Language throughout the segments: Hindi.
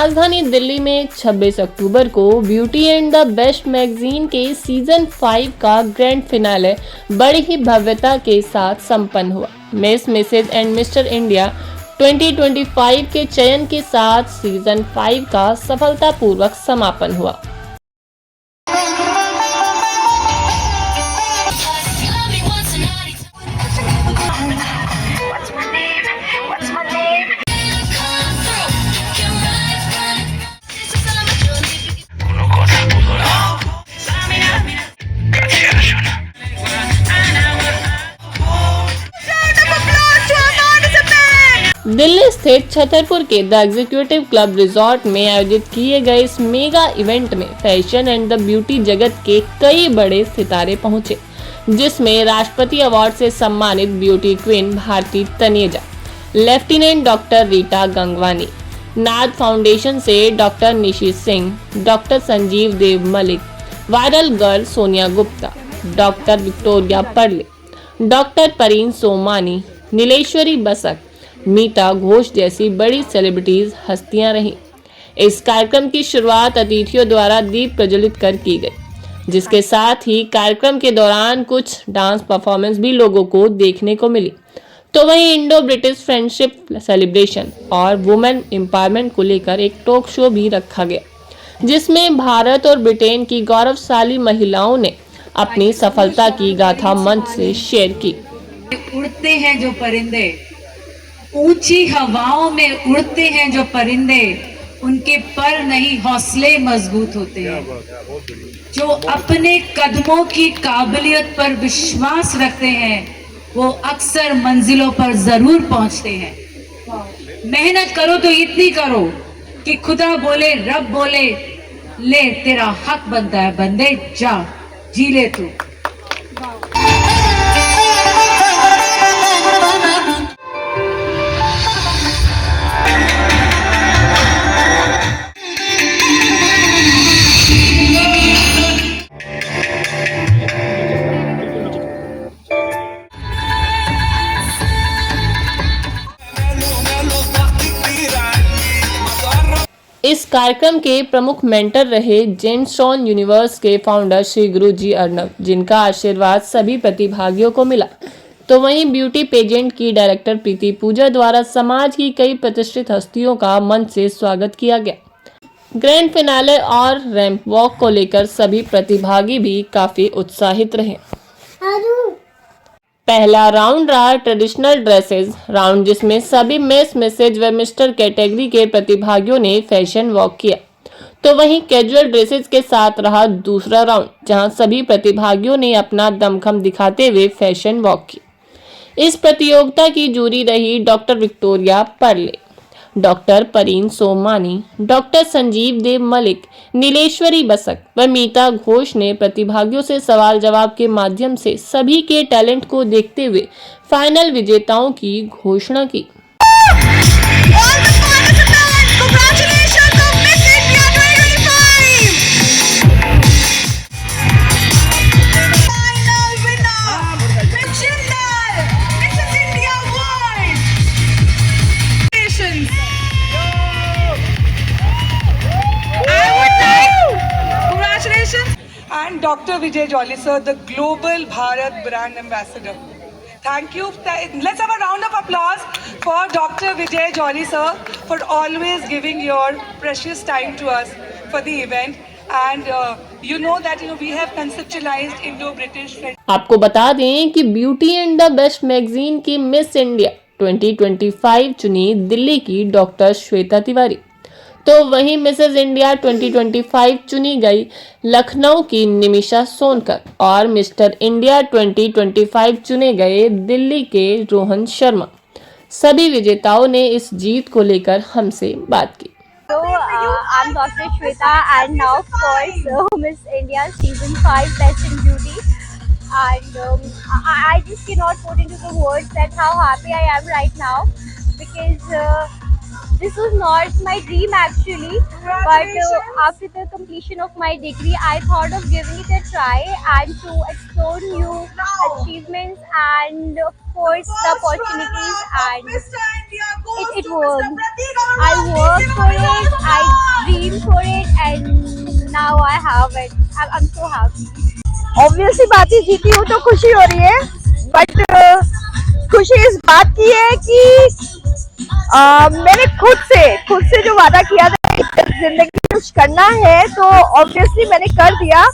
राजधानी दिल्ली में 26 अक्टूबर को beauty and the best magazine के सीजन 5 का ग्रैंड फिनाले बड़ी ही भव्यता के साथ संपन्न हुआ। Miss, Mrs and mister India 2025 के चयन के साथ सीजन 5 का सफलतापूर्वक समापन हुआ। दिल्ली स्थित छतरपुर के द एग्जीक्यूटिव क्लब रिजॉर्ट में आयोजित किए गए इस मेगा इवेंट में फैशन एंड द ब्यूटी जगत के कई बड़े सितारे पहुंचे, जिसमें राष्ट्रपति अवार्ड से सम्मानित beauty queen Bharti Taneja, lieutenant doctor Rita Gangwani, Naad foundation से doctor Nishi Singh, doctor Sanjeev Dev Malik, viral girl Sonia Gupta, doctor Victoria Perle, doctor Parin Somani, नीलेश्वरी Basak, मीता घोष जैसी बड़ी सेलिब्रिटीज हस्तियां रहीं। इस कार्यक्रम की शुरुआत अतिथियों द्वारा दीप प्रज्वलित कर की गई, जिसके साथ ही कार्यक्रम के दौरान कुछ डांस परफॉर्मेंस भी लोगों को देखने को मिली। तो वहीं इंडो ब्रिटिश फ्रेंडशिप सेलिब्रेशन और वुमेन एम्पावरमेंट को लेकर एक टॉक शो भी रखा गया, जिसमें भारत और ब्रिटेन की गौरवशाली महिलाओं ने अपनी सफलता की गाथा मंच से शेयर की। उड़ते हैं जो परिंदे, ऊंची हवाओं में उड़ते हैं जो परिंदे, उनके पर नहीं हौसले मजबूत होते हैं। जो अपने कदमों की काबिलियत पर विश्वास रखते हैं, वो अक्सर मंजिलों पर जरूर पहुंचते हैं। मेहनत करो तो इतनी करो कि खुदा बोले, रब बोले, ले तेरा हक बनता है बंदे, जा जी ले तू। इस कार्यक्रम के प्रमुख मेंटर रहे जेम्सटोन यूनिवर्स के फाउंडर श्री गुरुजी अर्नब, जिनका आशीर्वाद सभी प्रतिभागियों को मिला। तो वहीं ब्यूटी पेजेंट की डायरेक्टर प्रीति पूजा द्वारा समाज की कई प्रतिष्ठित हस्तियों का मंच से स्वागत किया गया। ग्रैंड फिनाले और रैंप वॉक को लेकर सभी प्रतिभागी भी काफी उत्साहित रहे। पहला राउंड रहा ट्रेडिशनल ड्रेसेस राउंड, जिसमें सभी मिस, मिसेज व मिस्टर कैटेगरी के प्रतिभागियों ने फैशन वॉक किया। तो वहीं कैजुअल ड्रेसेस के साथ रहा दूसरा राउंड, जहां सभी प्रतिभागियों ने अपना दमखम दिखाते हुए फैशन वॉक की। इस प्रतियोगिता की जूरी रही doctor Victoria Perle, doctor Parin Somani, doctor Sanjeev Dev Malik, नीलेश्वरी Basak व मीता घोष ने प्रतिभागियों से सवाल जवाब के माध्यम से सभी के टैलेंट को देखते हुए फाइनल विजेताओं की घोषणा की। And Dr. Vijay Jolly sir, the Global Bharat Brand Ambassador. Thank you. Let's have a round of applause for Dr. Vijay Jolly sir for always giving your precious time to us for the event. And you know that we have conceptualized Indo-British. आपको बता दें कि beauty and the best magazine की मिस इंडिया 2025 चुनी दिल्ली की डॉक्टर श्वेता तिवारी। तो वहीं मिसेज इंडिया 2025 चुनी गई लखनऊ की निमिषा सोनकर और मिस्टर इंडिया 2025 चुने गए दिल्ली के रोहन शर्मा। सभी विजेताओं ने इस जीत को लेकर हमसे बात की। So, I'm Dr. Shweta and now of course Miss India Season 5 Best in Beauty, and I just cannot put into the words that how happy I am right now, because this was not my dream actually, but after the completion of my degree I thought of giving it a try and to explore new achievements and course the opportunities, and it worked. I worked for it, I dreamed for it, and now I have it. I'm so happy. Obviously बात ही जीती हूँ तो खुशी हो रही है, बट खुशी इस बात की है कि मैंने खुद से जो वादा किया था कि जिंदगी में कुछ करना है तो ऑब्वियसली मैंने कर दिया,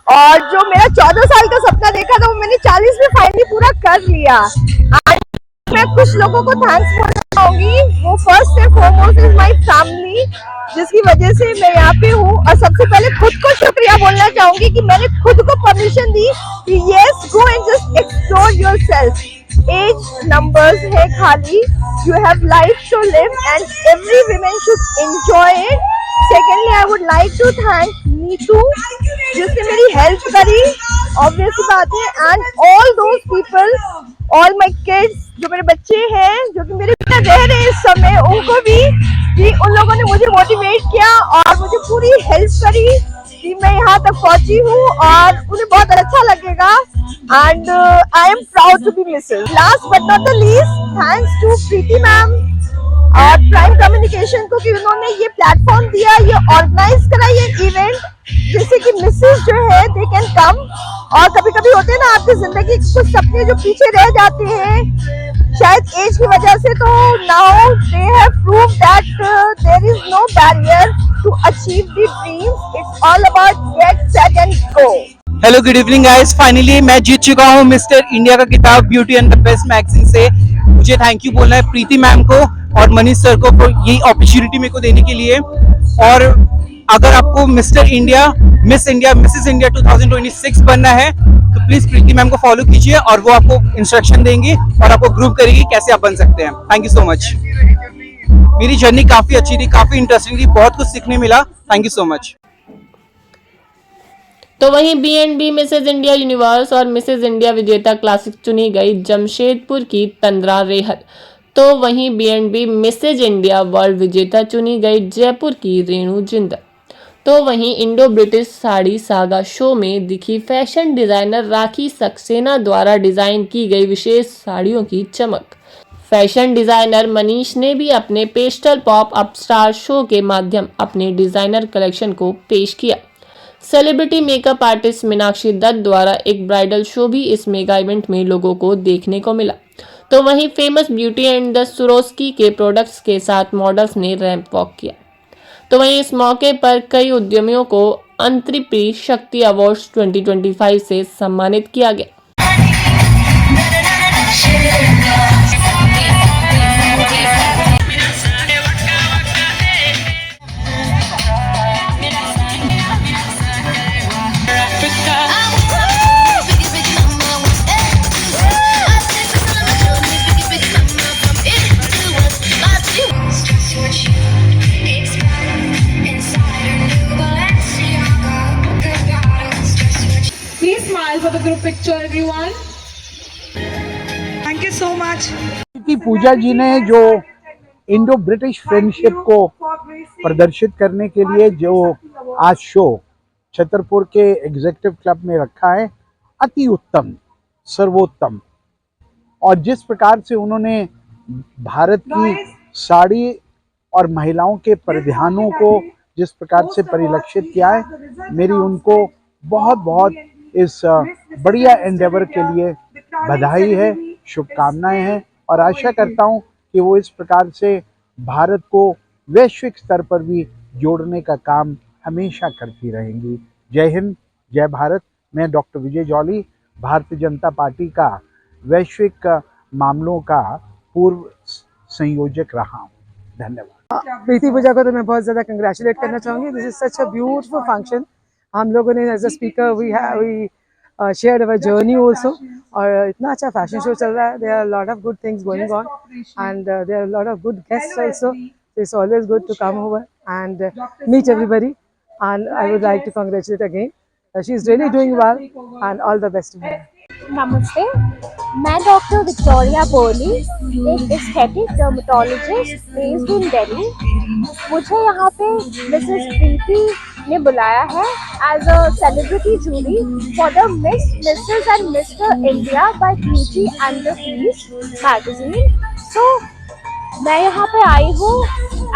और जो मेरा 14 साल का सपना देखा था वो मैंने 40 में फाइनली पूरा कर लिया। आज मैं कुछ लोगों को थैंक्स बोलना चाहूंगी। वो first and foremost is my family, जिसकी वजह से मैं यहाँ पे हूँ। और सबसे पहले खुद को शुक्रिया बोलना चाहूंगी कि मैंने खुद को परमिशन दी कि yes, go and just explore yourself. Age numbers है खाली, you have life to live and every woman should enjoy it. Secondly I would like to thank Neetu जिसने मेरी हेल्प करी, ऑब्वियसली बात है, and all those people, all my kids, जो मेरे बच्चे हैं जो कि मेरे बिना रह रहे हैं इस समय, उनको भी कि उन लोगों ने मुझे मोटिवेट किया और मुझे पूरी हेल्प करी कि मैं यहाँ तक पहुंची हूँ, और उन्हें बहुत अच्छा लगेगा। And I am proud to be Mrs. Last but not the least, thanks to Preeti ma'am और प्राइम कम्युनिकेशन को कि उन्होंने ये प्लेटफॉर्म दिया, ये ऑर्गेनाइज करा ये इवेंट, जिससे कि मिसेस जो है दे कैन कम। और कभी कभी होते हैं ना आपकी जिंदगी के कुछ सपने जो पीछे रह जाते हैं शायद एज की वजह से, तो now they have prove that there is no barrier to achieve the dreams. It's all about get set and go. Hello, good evening guys. Finally मैं जीत चुका हूँ मिस्टर इंडिया का खिताब beauty and the best magazine से। मुझे थैंक यू बोलना है प्रीति मैम को और मनीष सर को यही अपॉर्चुनिटी मेरे को देने के लिए। और अगर आपको mister India, miss India, Mrs India 2026 बनना है तो प्लीज प्रीति मैम को फॉलो कीजिए और वो आपको इंस्ट्रक्शन देंगी और आपको ग्रुप करेगी कैसे आप बन सकते हैं। Thank you so much. मेरी जर्नी काफी अच्छी थी, काफी इंटरेस्टिंग थी, बहुत कुछ सीखने मिला। Thank you so much. तो वहीं B&B मिसेज इंडिया यूनिवर्स और मिसेज इंडिया विजेता क्लासिक चुनी गई जमशेदपुर की तंद्रा रेहत। तो वहीं B&B मिसेज इंडिया वर्ल्ड विजेता चुनी गई जयपुर की रेणु जिंदल। तो वहीं Indo British sari saga show में दिखी फैशन डिजाइनर राखी सक्सेना द्वारा डिजाइन की गई विशेष साड़ियों की चमक। फैशन डिजाइनर मनीष ने भी अपने pastel pop up star show के माध्यम अपने डिजाइनर कलेक्शन को पेश किया। Celebrity makeup artist Meenakshi Dutt द्वारा एक ब्राइडल शो भी इस मेगा इवेंट में लोगों को देखने को मिला। तो वहीं famous beauty and the Swarovski के प्रोडक्ट्स के साथ मॉडल्स ने रैंप वॉक किया। तो वहीं इस मौके पर कई उद्यमियों को अंतरिप्री शक्ति अवार्ड्स 2025 से सम्मानित किया गया। Please smile for the group picture, everyone. Thank you so much. की पूजा जी ने जो इंडो ब्रिटिश फ्रेंडशिप को प्रदर्शित करने के लिए जो आज शो छतरपुर के एग्जीक्यूटिव क्लब में रखा है, अति उत्तम, सर्वोत्तम। और जिस प्रकार से उन्होंने भारत की साड़ी और महिलाओं के परिधानों को जिस प्रकार से परिलक्षित किया है, मेरी उनको बहुत बहुत इस बढ़िया एंडेवर के लिए बधाई है, शुभकामनाएं हैं। और आशा करता हूं कि वो इस प्रकार से भारत को वैश्विक स्तर पर भी जोड़ने का काम हमेशा करती रहेंगी। जय हिंद, जय भारत। मैं डॉक्टर विजय जॉली, भारतीय जनता पार्टी का वैश्विक मामलों का पूर्व संयोजक रहा हूँ। धन्यवाद। प्रीति पूजा को तो मैं बहुत ज़्यादा कंग्रेचुलेट करना चाहूँगी। This is such a beautiful function. हम लोगों ने as a speaker we share our journey also, और इतना अच्छा फैशन शो चल रहा है। There are lot of good things going on and there are lot of good guests also. It's always good to come over and meet everybody, and I would like to congratulate again. She is really doing well and all the best to her. नमस्ते, मैं डॉक्टर विक्टोरिया बोली, एक aesthetic dermatologist based in Delhi. मुझे यहाँ पे मिसेस प्रीति ने बुलाया है as a celebrity jury for the miss Mrs and mister India by beauty and the beast magazine. So मैं यहाँ पे आई हूँ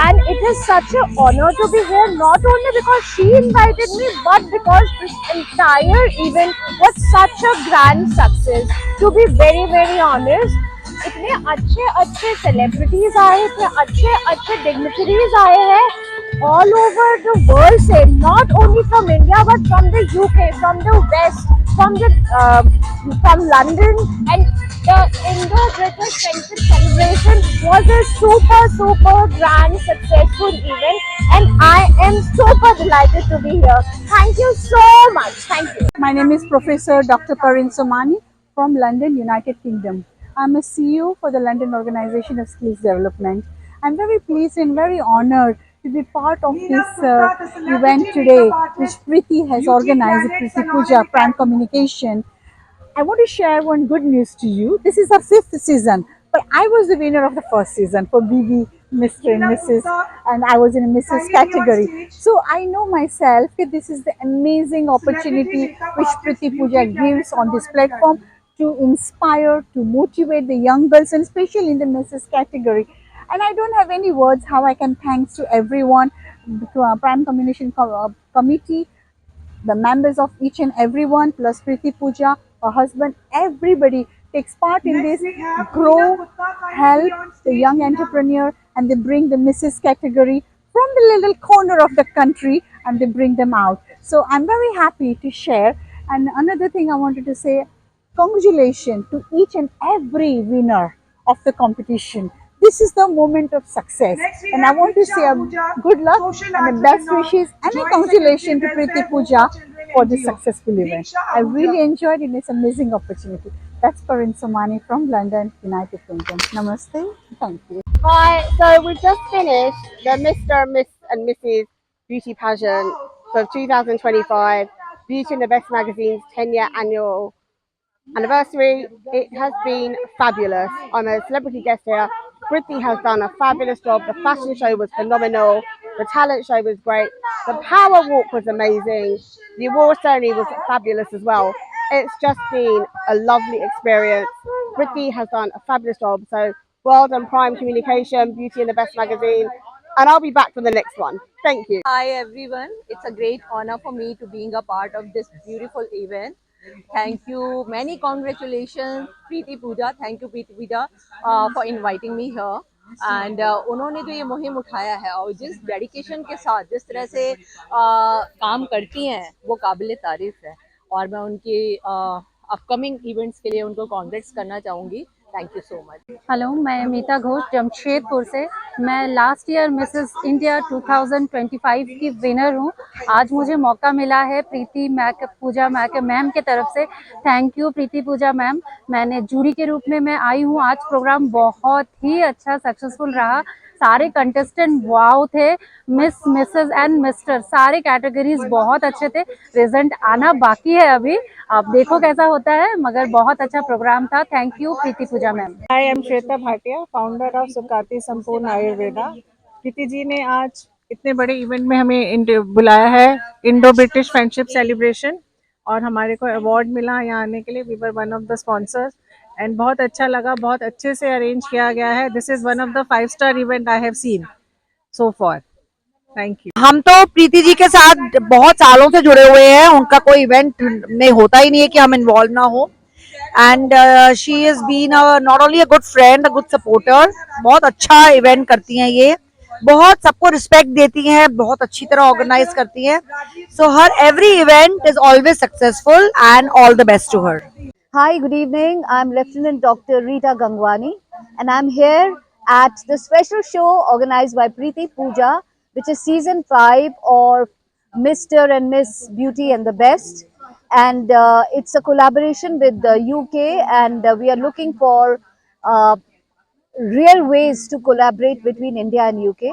and it is such a honour to be here, not only because she invited me but because this entire event was such a grand success. To be very very honest, इतने अच्छे अच्छे सेलिब्रिटीज आए, इतने अच्छे अच्छे डिग्निटरीज आए हैं all over the world से, not only from India but from the UK, from the West, from London, and the Indo-British Friendship Celebration was a super grand successful event, and I am super delighted to be here. Thank you so much. Thank you. My name is Professor Dr. Parin Somani from London, United Kingdom. I'm a CEO for the London Organization of Skills Development. I'm very pleased and very honored to be part of this event today, which Preeti has organized, Preeti Puja, Prime Communication. I want to share one good news to you. This is our 5th season, but I was the winner of the first season for BB, Mr. and Mrs. and I was in a Mrs. category. So I know myself that this is the amazing opportunity which Preeti Puja gives on this platform to inspire, to motivate the young girls, and especially in the Mrs. category. And I don't have any words how I can thanks to everyone, to our Prime Communication Committee, the members of each and every one, plus Preeti Puja, her husband, everybody takes part in this, grow, help the young entrepreneur, and they bring the Mrs. category from the little corner of the country and they bring them out. So I'm very happy to share. And another thing I wanted to say, congratulations to each and every winner of the competition. This is the moment of success, and I want to say a good luck and the best wishes and a congratulations to Preeti Puja for this successful event. I really enjoyed it. It's an amazing opportunity. That's Parin Somani from London, United Kingdom. Namaste. Thank you. Hi, so we've just finished the Mr. Miss and Mrs. Beauty Pageant for 2025, Beauty and the Best Magazine's 10-year annual anniversary. It has been fabulous. I'm a celebrity guest here. Priti has done a fabulous job. The fashion show was phenomenal. The talent show was great. The power walk was amazing. The award ceremony was fabulous as well. It's just been a lovely experience. Priti has done a fabulous job. So well done, Prime Communication, Beauty and the Best Magazine. And I'll be back for the next one. Thank you. Hi everyone, it's a great honor for me to being a part of this beautiful event. Thank you, many congratulations Preeti Puja, thank you Preeti Puja for inviting me here. And उन्होंने जो ये मुहिम उठाया है और जिस डेडिकेशन के साथ जिस तरह से काम करती हैं वो काबिल तारीफ है और मैं उनकी अपकमिंग इवेंट्स के लिए उनको कॉन्ग्रेट्स करना चाहूँगी. Thank you so much. Hello, मैं मीता घोष जमशेदपुर से. मैं लास्ट ईयर मिसेस इंडिया 2025 की विनर हूँ. आज मुझे मौका मिला है प्रीति पूजा मैम के तरफ से. Thank you Preeti Pooja ma'am. मैंने जूरी के रूप में मैं आई हूँ. आज प्रोग्राम बहुत ही अच्छा सक्सेसफुल रहा. सारे कंटेस्टेंट वाव थे. मिस, मिसेस एंड मिस्टर सारे कैटेगरीज बहुत अच्छे थे. रिजल्ट आना बाकी है अभी, आप देखो कैसा होता है, मगर बहुत अच्छा प्रोग्राम था. Thank you Preeti Pooja ma'am. I am Shweta Bhatia, founder of Sukati Sampurna Ayurveda. Preeti ji ने आज इतने बड़े इवेंट में हमें बुलाया है, इंडो ब्रिटिश फ्रेंडशिप सेलिब्रेशन, और हमारे को अवार्ड मिला यहाँ आने के लिए. We were one of the sponsors and बहुत अच्छा लगा. बहुत अच्छे से अरेंज किया गया है. This is one of the five-star event I have seen so for. Thank you. हम तो प्रीति जी के साथ बहुत सालों से जुड़े हुए हैं. उनका कोई इवेंट में होता ही नहीं है कि हम इन्वॉल्व ना हो. And she is been not only a good friend, a good supporter. बहुत अच्छा इवेंट करती हैं ये. बहुत सबको रिस्पेक्ट देती हैं, बहुत अच्छी तरह ऑर्गेनाइज करती हैं. सो हर every event is always successful and all the best to her. Hi, good evening. I'm Lieutenant Dr. Rita Gangwani, and I'm here at the special show organized by Preeti Puja, which is season 5 of Mr. and Miss Beauty and the Best. And it's a collaboration with the UK, and we are looking for real ways to collaborate between India and UK.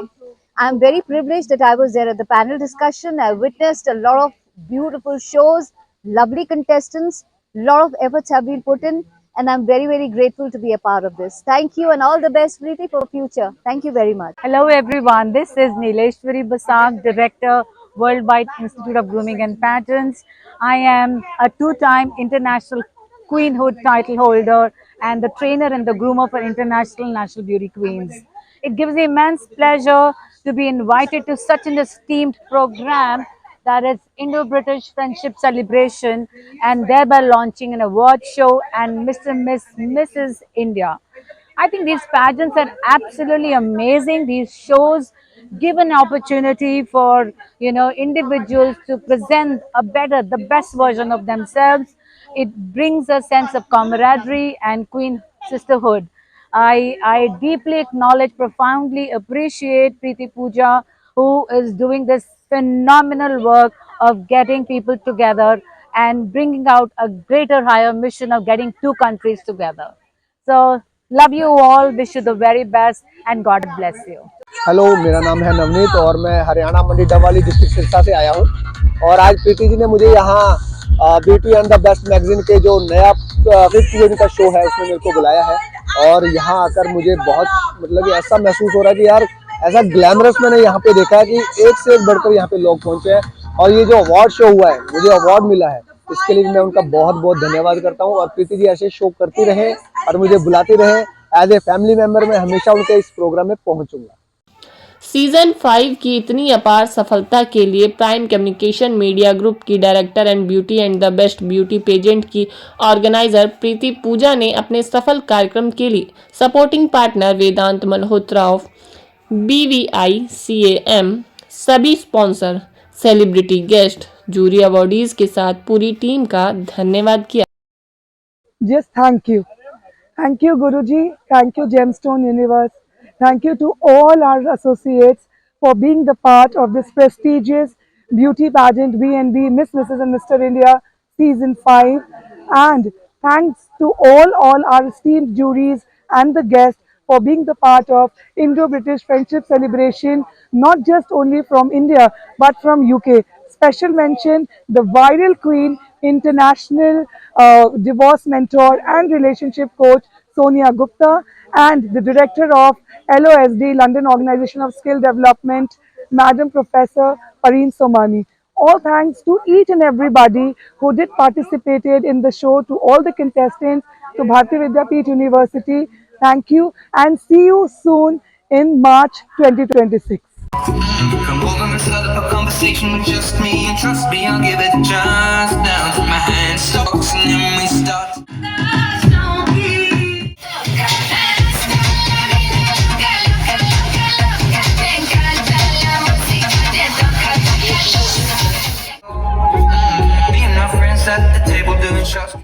I'm very privileged that I was there at the panel discussion. I witnessed a lot of beautiful shows, lovely contestants. Lot of efforts have been put in, and I'm very, very grateful to be a part of this. Thank you and all the best, Preeti, for future. Thank you very much. Hello everyone, this is Nileshwari Basant, Director, Worldwide Institute of Grooming and Pageants. I am a two-time international queenhood title holder and the trainer and the groomer for international national beauty queens. It gives me immense pleasure to be invited to such an esteemed program that is Indo-British Friendship Celebration, and thereby launching an award show and Mr. Mrs. India. I think these pageants are absolutely amazing. These shows give an opportunity for individuals to present the best version of themselves. It brings a sense of camaraderie and queen sisterhood. I deeply acknowledge, profoundly appreciate Preeti Pooja, who is doing this phenomenal work of getting people together and bringing out a greater, higher mission of getting two countries together. So, love you all, wish you the very best, and God bless you. Hello, मेरा नाम है नवनीत और मैं हरियाणा मंडी डबवाली डिस्ट्रिक्ट सिरसा से आया हूँ। और आज प्रीति जी ने मुझे यहाँ beauty and the best magazine के जो नया 5th ईयर का शो है उसमें मेरे को बुलाया है। और यहाँ आकर मुझे बहुत मतलब ऐसा महसूस हो रहा है कि यार ऐसा ग्लैमरस मैंने यहाँ पे देखा है कि एक से एक बढ़कर यहाँ पे लोग पहुँचे हैं। और ये जो अवार्ड शो हुआ है, मुझे अवार्ड मिला है, इसके लिए मैं उनका बहुत बहुत धन्यवाद करता हूँ। और प्रीति जी ऐसे शो करती रहे और मुझे बुलाती रहे। एज ए फैमिली मेम्बर मैं हमेशा उनके इस प्रोग्राम में पहुँचूंगा। सीजन 5 की इतनी अपार सफलता के लिए प्राइम कम्युनिकेशन मीडिया ग्रुप की director and the best beauty pageant की ऑर्गेनाइजर प्रीति पूजा ने अपने सफल कार्यक्रम के लिए supporting partner Vedant Malhotra of BVICAM, सभी sponsor, celebrity guest, jury awardees के साथ पूरी टीम का धन्यवाद किया। Just thank you Guruji, thank you Gemstone Universe. Thank you to all our associates for being the part of this prestigious beauty pageant B&B Miss, Mrs. and Mr. India Season 5. And thanks to all our esteemed juries and the guests for being the part of Indo-British Friendship Celebration, not just only from India but from UK. Special mention, the viral queen, international divorce mentor and relationship coach Sonia Gupta, and the director of LOSD, London Organization of Skill Development, Madam Professor Pareen Somani. All thanks to each and everybody who did participated in the show, to all the contestants, to Bharati Vidyapeeth University. Thank you and see you soon in March 2026. Come over and start up a conversation with just me, and trust me, I'll give it a chance. Now my hand talks and then we start. Being our friends at the table doing shots.